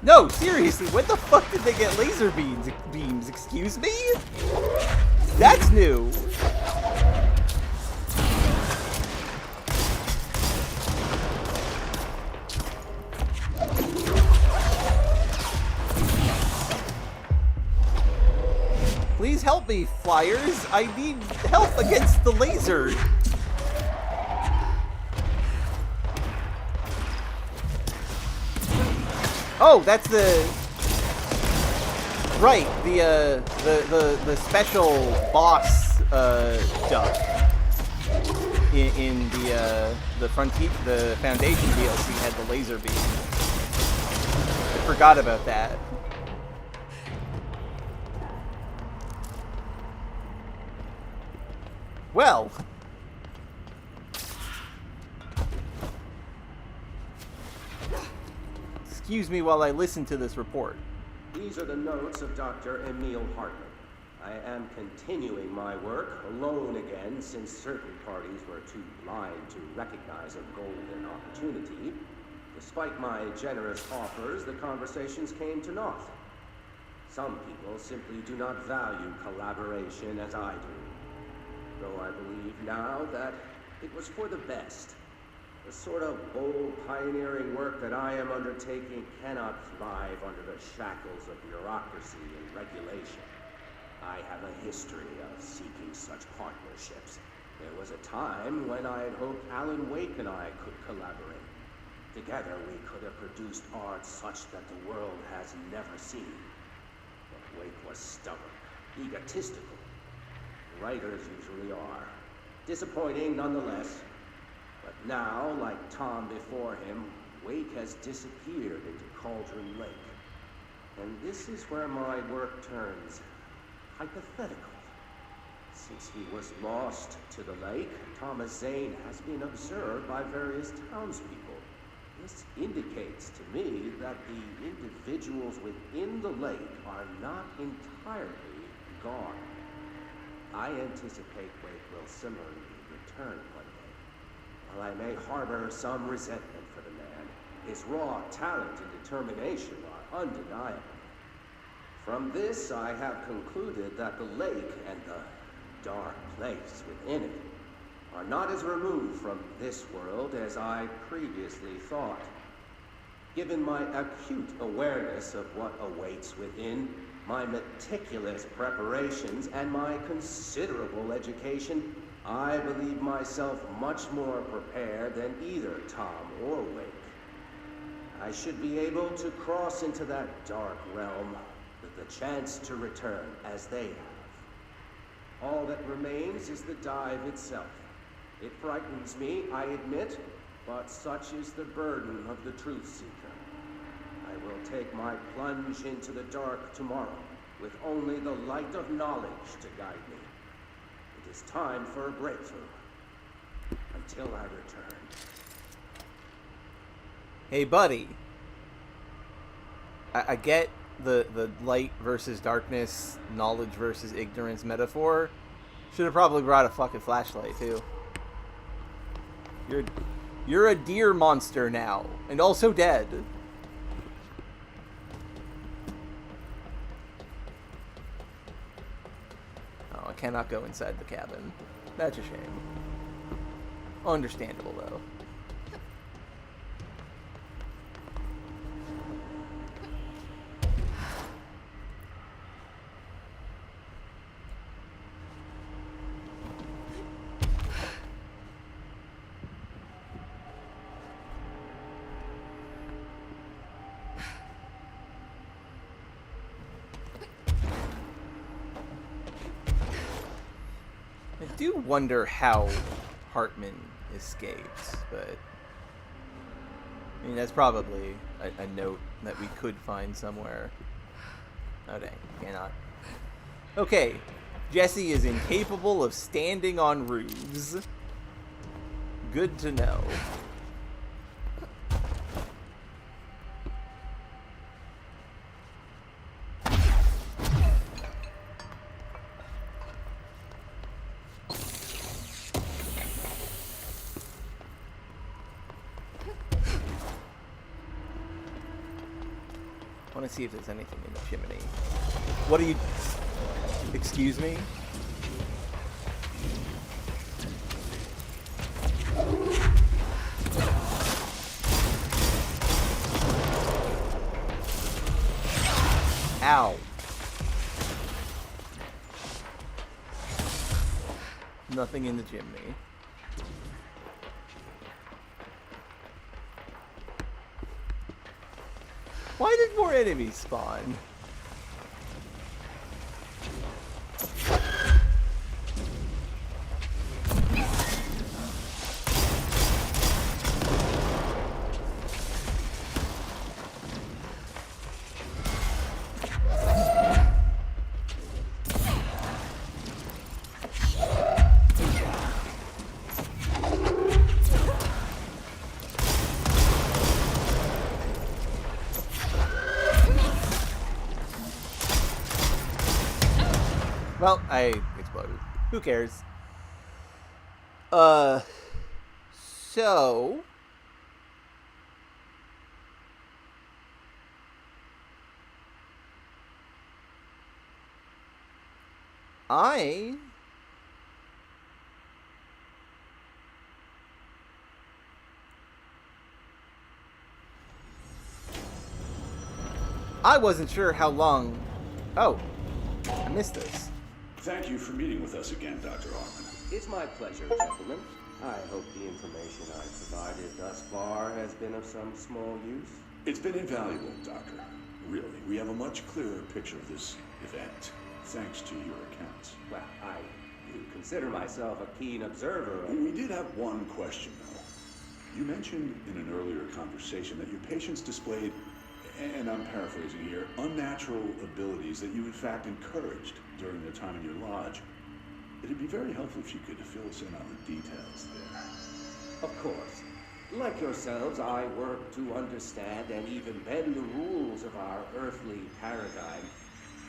S1: No, seriously, when the fuck did they get laser beams? Excuse me? That's new. Please help me, Flyers. I need help against the laser. Oh, that's the right. The special boss duck in the Foundation DLC had the laser beam. I forgot about that. Well. Excuse me while I listen to this report.
S8: These are the notes of Dr. Emil Hartman. I am continuing my work alone again since certain parties were too blind to recognize a golden opportunity. Despite my generous offers, the conversations came to naught. Some people simply do not value collaboration as I do. Though I believe now that it was for the best. The sort of bold, pioneering work that I am undertaking cannot thrive under the shackles of bureaucracy and regulation. I have a history of seeking such partnerships. There was a time when I had hoped Alan Wake and I could collaborate. Together we could have produced art such that the world has never seen. But Wake was stubborn, egotistical. Writers usually are. Disappointing nonetheless. But now, like Tom before him, Wake has disappeared into Cauldron Lake. And this is where my work turns hypothetical. Since he was lost to the lake, Thomas Zane has been observed by various townspeople. This indicates to me that the individuals within the lake are not entirely gone. I anticipate Wake will similarly return one day. While I may harbor some resentment for the man, his raw talent and determination are undeniable. From this, I have concluded that the lake and the dark place within it are not as removed from this world as I previously thought. Given my acute awareness of what awaits within, my meticulous preparations, and my considerable education, I believe myself much more prepared than either Tom or Wake. I should be able to cross into that dark realm with the chance to return as they have. All that remains is the dive itself. It frightens me, I admit, but such is the burden of the truth seeker. I will take my plunge into the dark tomorrow, with only the light of knowledge to guide me. It is time for a breakthrough. Until I return.
S1: Hey, buddy. I get the light versus darkness, knowledge versus ignorance metaphor. Should have probably brought a fucking flashlight, too. You're a deer monster now, and also dead. Oh, I cannot go inside the cabin. That's a shame. Understandable, though. I do wonder how Hartman escaped, but I mean, that's probably a note that we could find somewhere. Oh dang, cannot. Okay, Jesse is incapable of standing on roofs. Good to know. I want to see if there's anything in the chimney. What are you... Excuse me? Ow. Nothing in the chimney. Why did more enemies spawn? Well, I exploded. Who cares? So... I wasn't sure how long... Oh, I missed this.
S9: Thank you for meeting with us again, Dr. Hartman.
S8: It's my pleasure, gentlemen. I hope the information I've provided thus far has been of some small use.
S9: It's been invaluable, Doctor. Really, we have a much clearer picture of this event, thanks to your accounts.
S8: Well, I do consider myself a keen observer of...
S9: We did have one question, though. You mentioned in an earlier conversation that your patients displayed, and I'm paraphrasing here, unnatural abilities that you in fact encouraged during their time in your lodge. It'd be very helpful if you could fill us in on the details there.
S8: Of course. Like yourselves, I work to understand and even bend the rules of our earthly paradigm.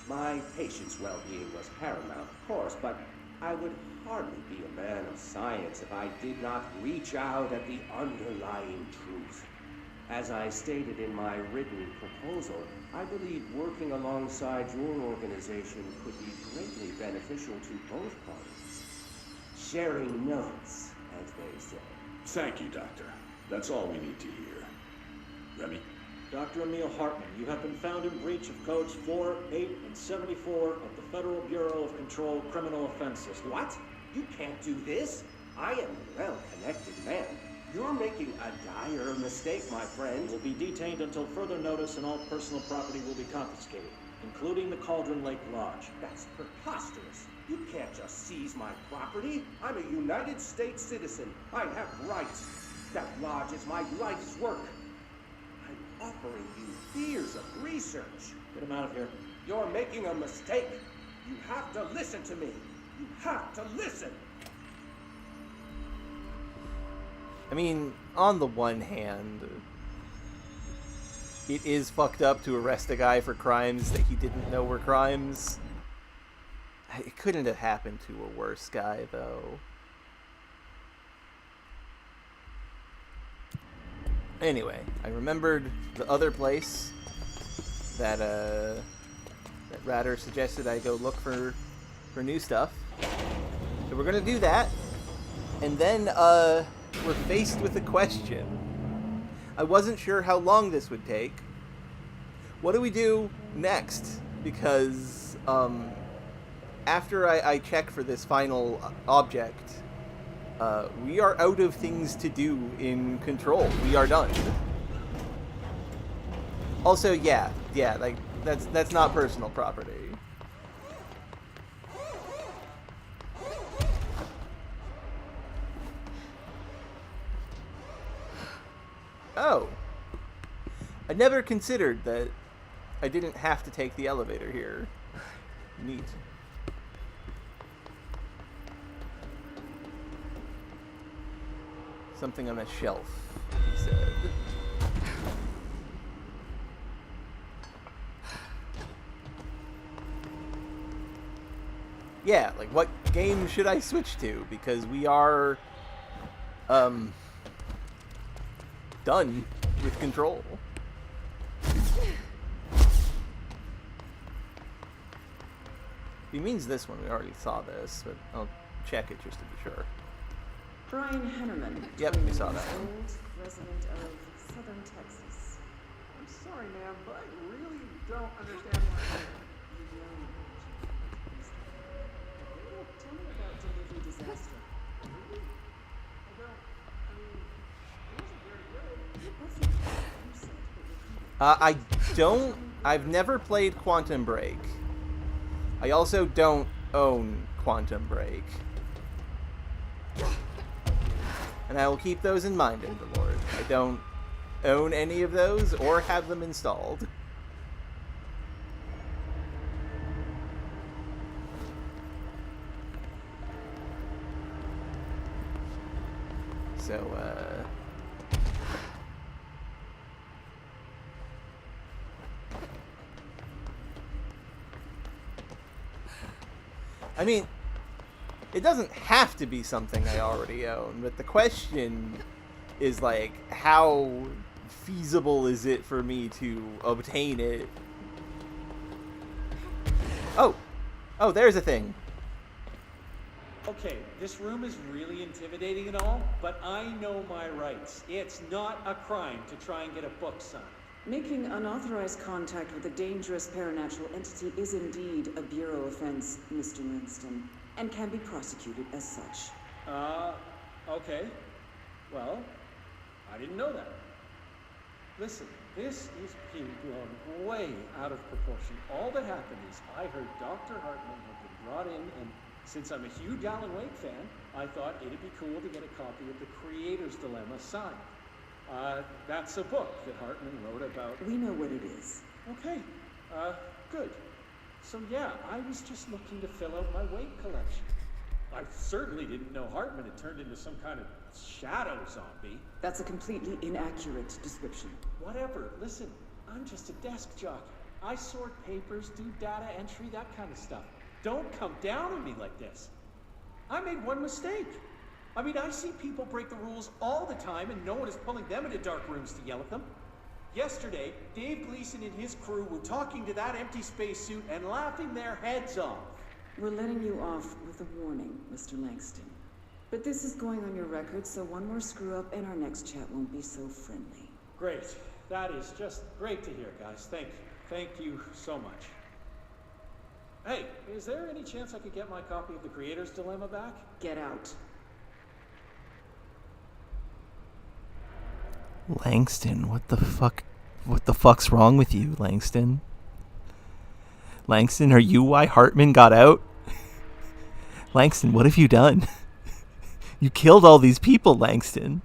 S8: My patient's well-being was paramount, of course, but I would hardly be a man of science if I did not reach out at the underlying truth. As I stated in my written proposal, I believe working alongside your organization could be greatly beneficial to both parties. Sharing notes, as they say.
S9: Thank you, Doctor. That's all we need to hear. Remy?
S10: Dr. Emil Hartman, you have been found in breach of codes 4, 8, and 74 of the Federal Bureau of Control Criminal Offenses.
S8: What? You can't do this? I am a well-connected man. You're making a dire mistake, my friend.
S10: You will be detained until further notice, and all personal property will be confiscated, including the Cauldron Lake Lodge.
S8: That's preposterous. You can't just seize my property. I'm a United States citizen. I have rights. That lodge is my life's work. I'm offering you years of research.
S10: Get him out of here.
S8: You're making a mistake. You have to listen to me. You have to listen.
S1: I mean, on the one hand, it is fucked up to arrest a guy for crimes that he didn't know were crimes. It couldn't have happened to a worse guy, though. Anyway, I remembered the other place that that Ratter suggested I go look for new stuff. So we're gonna do that, and then we're faced with a question. I wasn't sure how long this would take. What do we do next? Because after I check for this final object, we are out of things to do in Control. We are done. Also, yeah, like that's not personal property. Oh. I never considered that I didn't have to take the elevator here. Neat. Something on a shelf, he said. Yeah, like what game should I switch to? Because we are done with Control. He means this one. We already saw this, but I'll check it just to be sure.
S11: Brian Hennerman.
S1: Yep, we saw that one.
S11: Old resident of southern Texas.
S12: I'm sorry, ma'am, but I really don't understand why you know.
S11: Tell me about delivery disaster.
S12: Really? I don't. I mean, it wasn't very good.
S11: What's the you said, but
S1: I don't. I've never played Quantum Break. I also don't own Quantum Break. And I will keep those in mind, Underlord. I don't own any of those or have them installed. So, I mean, it doesn't have to be something I already own, but the question is, like, how feasible is it for me to obtain it? Oh, there's a thing.
S10: Okay, this room is really intimidating and all, but I know my rights. It's not a crime to try and get a book signed.
S11: Making unauthorized contact with a dangerous paranatural entity is indeed a Bureau offense, Mr. Langston, and can be prosecuted as such.
S10: Okay. Well, I didn't know that. Listen, this is being blown way out of proportion. All that happened is I heard Dr. Hartman had been brought in, and since I'm a huge Alan Wake fan, I thought it'd be cool to get a copy of The Creator's Dilemma signed. That's a book that Hartman wrote about.
S11: We know what it is.
S10: Okay, good. So yeah, I was just looking to fill out my Wake collection. I certainly didn't know Hartman had turned into some kind of shadow zombie.
S11: That's a completely inaccurate description.
S10: Whatever, listen, I'm just a desk jockey. I sort papers, do data entry, that kind of stuff. Don't come down on me like this. I made one mistake. I mean, I see people break the rules all the time and no one is pulling them into dark rooms to yell at them. Yesterday, Dave Gleason and his crew were talking to that empty spacesuit and laughing their heads off.
S11: We're letting you off with a warning, Mr. Langston. But this is going on your record, so one more screw-up and our next chat won't be so friendly.
S10: Great. That is just great to hear, guys. Thank you so much. Hey, is there any chance I could get my copy of The Creator's Dilemma back?
S11: Get out.
S1: Langston, what the fuck's wrong with you, Langston? Langston, are you why Hartman got out? Langston, what have you done? You killed all these people, Langston.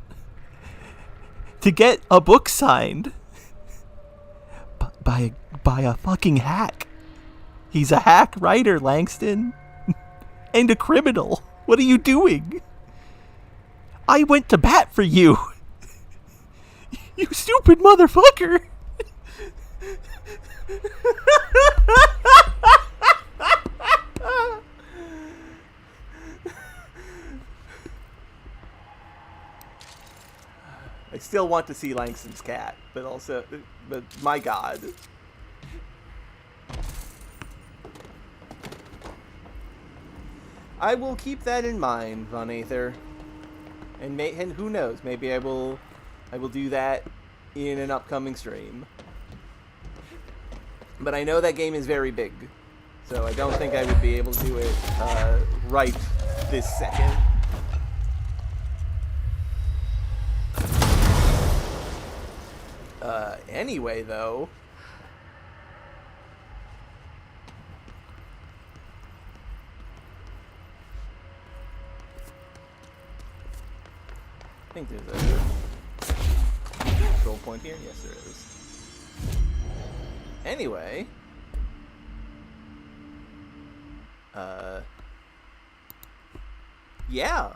S1: To get a book signed by a fucking hack. He's a hack writer, Langston. And a criminal. What are you doing? I went to bat for you. You stupid motherfucker. I still want to see Langston's cat, but my God. I will keep that in mind, Von Aether. And who knows, maybe I will do that in an upcoming stream. But I know that game is very big, so I don't think I would be able to do it right this second. Anyway, though, I think there's a control point here. Yes, there is. Anyway, yeah.